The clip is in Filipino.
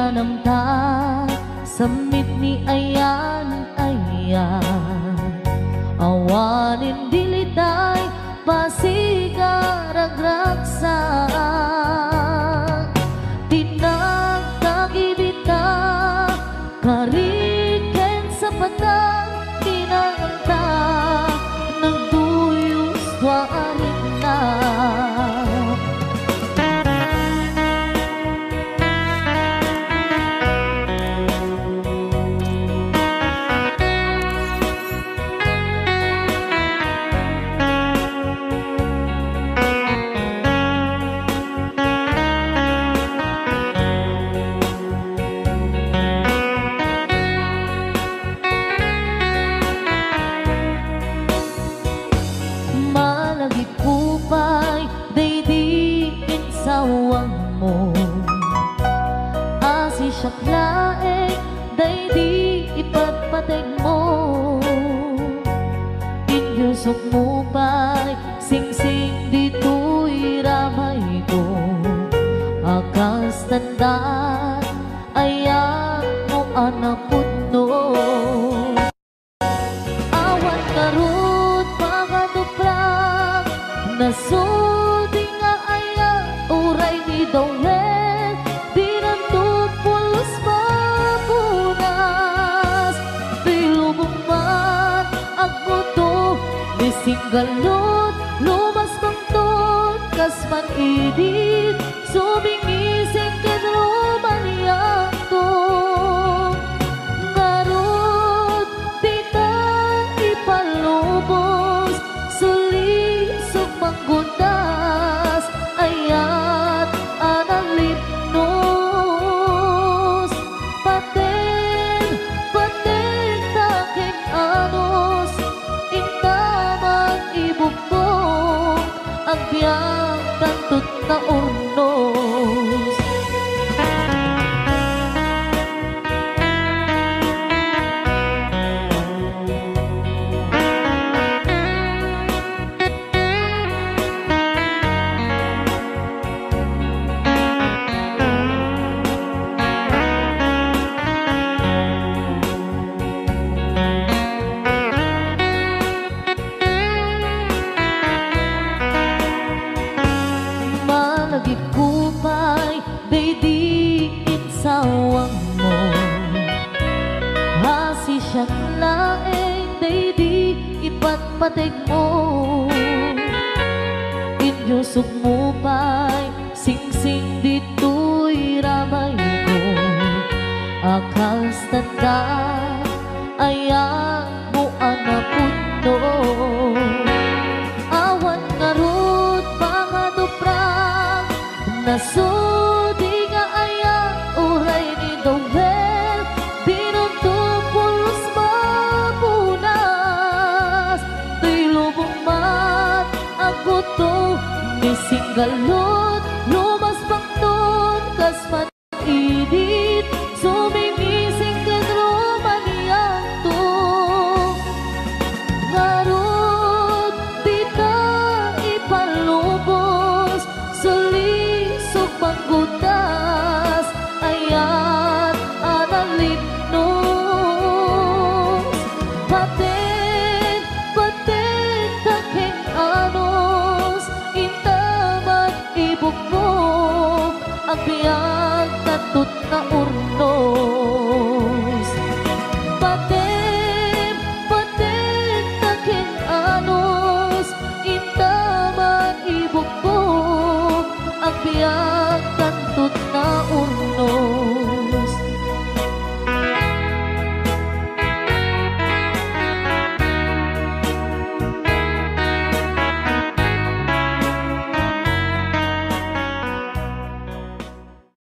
nanamta samit ni ayan awanin dilitay pasigaragraksa tinagtagibita kariken sa patang tinanganta nagduyos tuwarin na laeng day di ipagpateg mo inyusok mo pa'y sing-sing dito'y ramay ko akas tanda ayan mo anapot no awan karot pagaduprak nasudi nga ayan uray ni dawe singgalot, lumas pangtot, kasman idit, subingising kenruman yakto. Ngarot, tita ipalubos, sulisok manggundas, ayat analipnos. Paten taking anos, ibukong ang biyang tantut na urnos. Kupay, day di insawang mo hasi siyang laeng, day di ipatpateg mo inyusok mo pa'y sing-sing dito'y ramay ko akas tanda ayan mo anapot no awan ngarot pangaduprak nasudi nga ayan uray ni Dowel binunto pulos mapunas tuy lubong mat ako to ni singgalot lumas pangton kasman idit sumingising kenruman yakto ngarot dita ipalubos panggutas ayat analipnos paten taking anos intamat ibukmok ang biyak